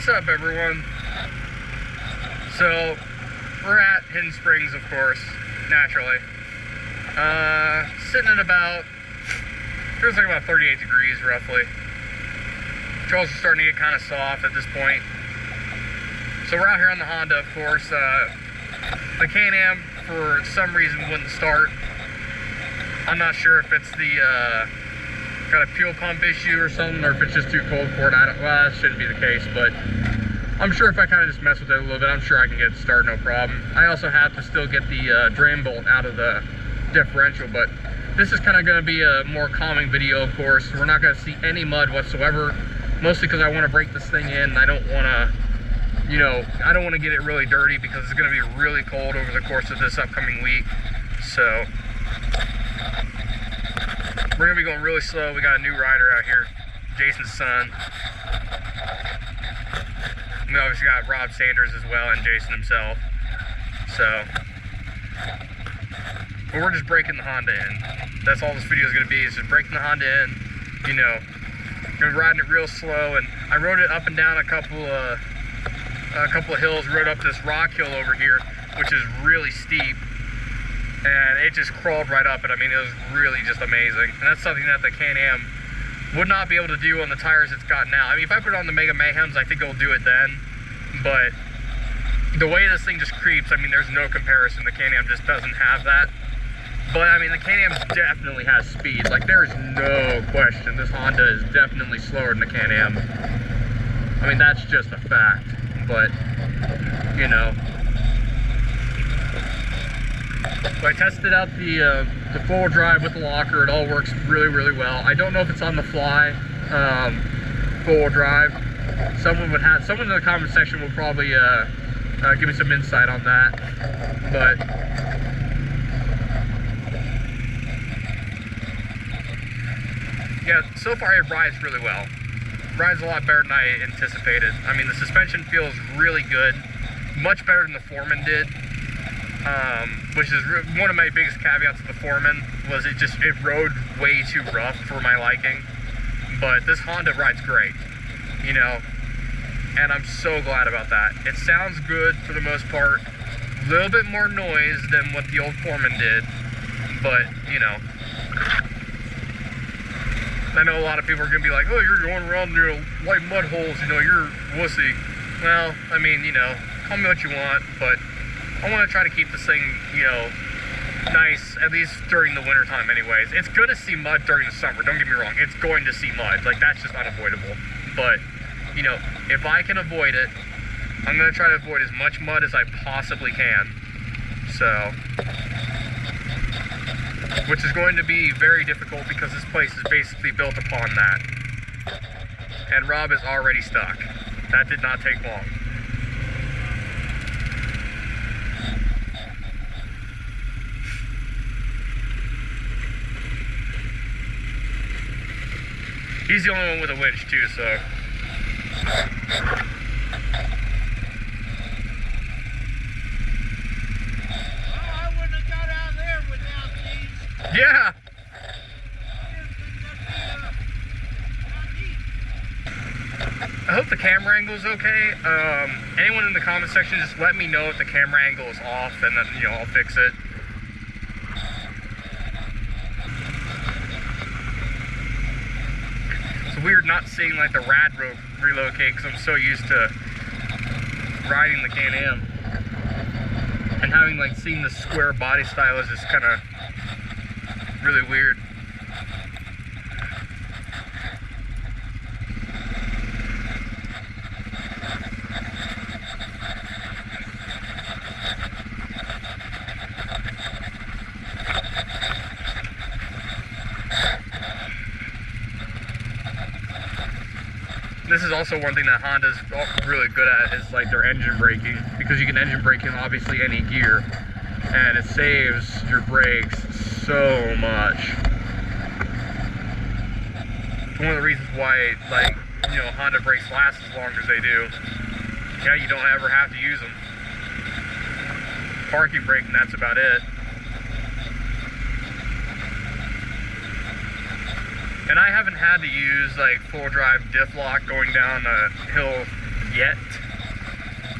What's up, everyone? So, we're at Hidden Springs, of course, naturally. Sitting at about, feels like about 38 degrees, roughly. Controls are starting to get kind of soft at this point. So we're out here on the Honda, of course. The Can-Am, for some reason, wouldn't start. I'm not sure if it's the, got a fuel pump issue or something, or if it's just too cold for it. Well, that shouldn't be the case, but I'm sure if I kind of just mess with it a little bit, I'm sure I can get it to start no problem. I also have to still get the drain bolt out of the differential, but this is kind of going to be a more calming video, of course. We're not going to see any mud whatsoever, mostly because I want to break this thing in. I don't want to, you know, I don't want to get it really dirty because it's going to be really cold over the course of this upcoming week. So we're going to be going really slow. We got a new rider out here, Jason's son. We obviously got Rob Sanders as well, and Jason himself. So, but we're just breaking the Honda in. That's all this video is going to be, is just breaking the Honda in. You know, we're riding it real slow, and I rode it up and down a couple of hills. Rode up this rock hill over here, which is really steep, and it just crawled right up it. I mean, it was really just amazing, and that's something that the Can-Am would not be able to do on the tires it's got now. I mean, if I put it on the Mega Mayhems, I think it'll do it then, but the way this thing just creeps, I mean, there's no comparison. The Can-Am just doesn't have that. But I mean, the Can-Am definitely has speed. Like, there's no question this Honda is definitely slower than the Can-Am. I mean, that's just a fact. But, you know, so I tested out the four-wheel drive with the locker. It all works really, really well. I don't know if it's on the fly four-wheel drive. Someone in the comment section will probably give me some insight on that. But yeah, so far it rides really well. Rides a lot better than I anticipated. I mean, the suspension feels really good, much better than the Foreman did. Which is one of my biggest caveats of the Foreman, was it rode way too rough for my liking. But this Honda rides great, you know, and I'm so glad about that. It sounds good for the most part, a little bit more noise than what the old Foreman did, but, you know, I know a lot of people are going to be like, oh, you're going around your white mud holes, you know, you're wussy. Well, I mean, you know, call me what you want, but I want to try to keep this thing, you know, nice, at least during the winter time anyways. It's going to see mud during the summer, don't get me wrong. It's going to see mud. Like, that's just unavoidable. But, you know, if I can avoid it, I'm going to try to avoid as much mud as I possibly can. So, which is going to be very difficult because this place is basically built upon that. And Rob is already stuck. That did not take long. He's the only one with a winch too, so. Well, I wouldn't have got out there without these. Yeah. I hope the camera angle is okay. Anyone in the comment section, just let me know if the camera angle is off, and then, you know, I'll fix it. Weird not seeing like the rad rope relocate because I'm so used to riding the Can-Am, and having like seen the square body style is just kind of really weird. This is also one thing that Honda's really good at, is like their engine braking, because you can engine brake in obviously any gear, and it saves your brakes so much. It's one of the reasons why, like, you know, Honda brakes last as long as they do. Yeah, you don't ever have to use them. Parking brake, and that's about it. And I haven't had to use like full drive diff lock going down a hill yet.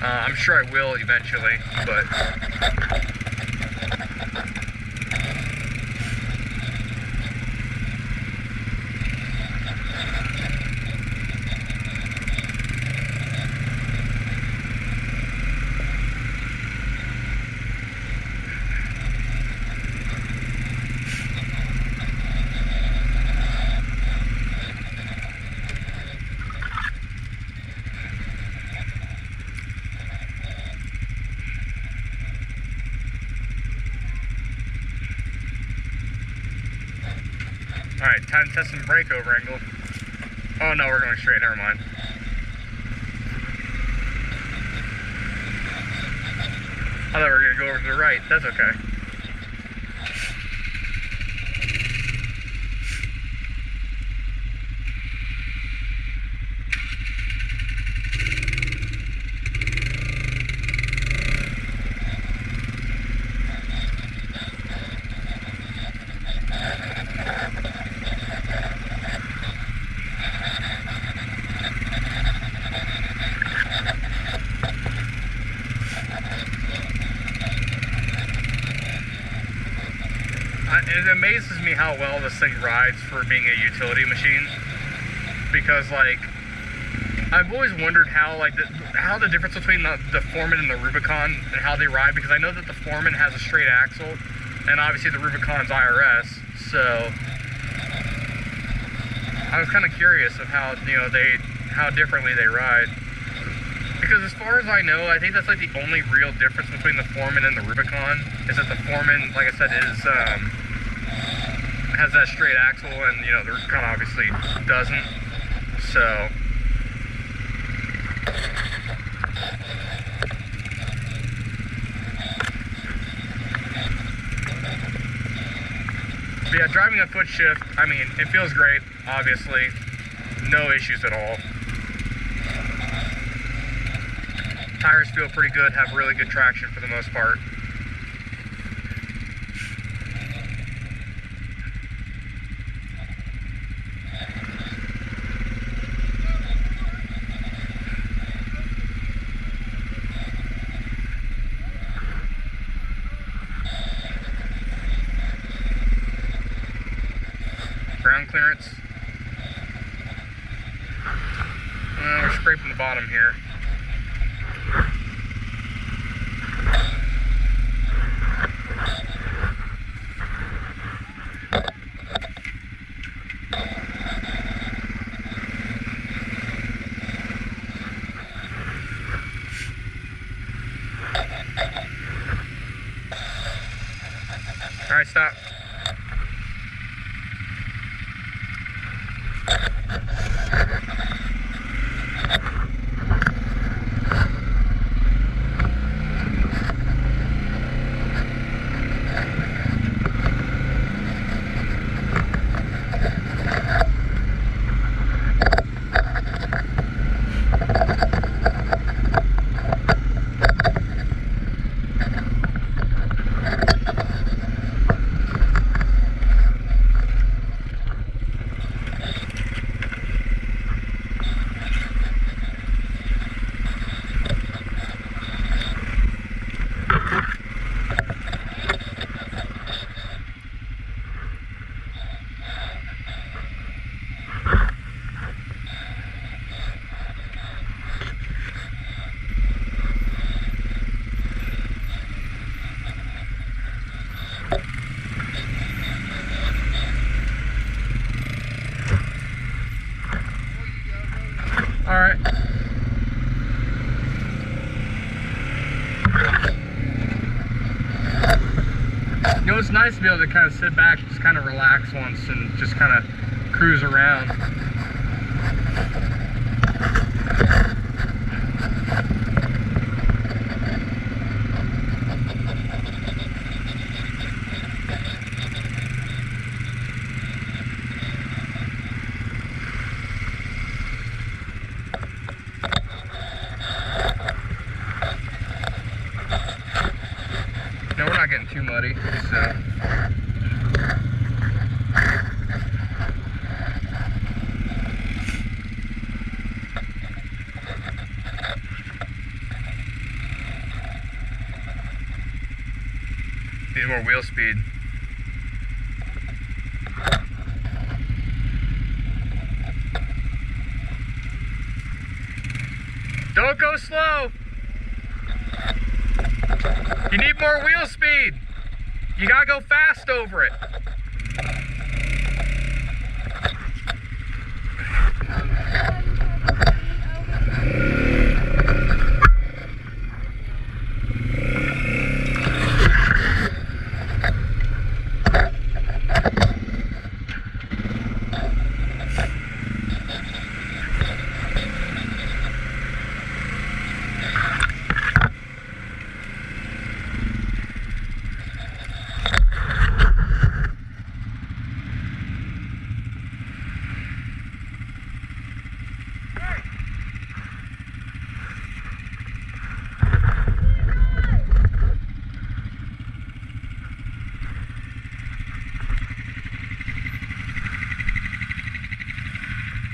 I'm sure I will eventually, but alright, time to test some breakover angle. Oh no, we're going straight, never mind. I thought we were going to go over to the right, that's okay. It amazes me how well this thing rides for being a utility machine, because like I've always wondered how how the difference between the Foreman and the Rubicon and how they ride, because I know that the Foreman has a straight axle and obviously the Rubicon's IRS, so I was kind of curious of how, you know, how differently they ride. Because as far as I know, I think that's like the only real difference between the Foreman and the Rubicon, is that the Foreman, like I said, has that straight axle, and you know the Rubicon obviously doesn't. So but yeah, driving a foot shift, I mean, it feels great, obviously. No issues at all. Tires feel pretty good, have really good traction for the most part. Ground clearance. We're scraping the bottom here. All right, stop. All right. You know, it's nice to be able to kind of sit back, just kind of relax once, and just kind of cruise around. No, we're not getting too muddy, so. more wheel speed. Don't go slow. You need more wheel speed. You gotta go fast over it.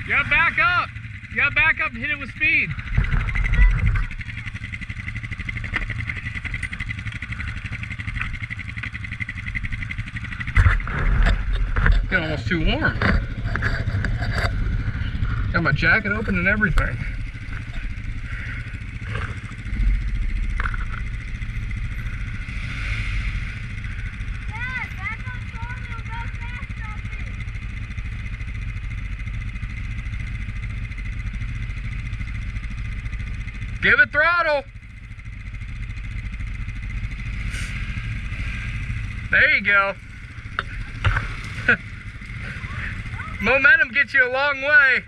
You gotta back up. You gotta back up and hit it with speed. Getting almost too warm. Got my jacket open and everything. Give it throttle. There you go. Momentum gets you a long way.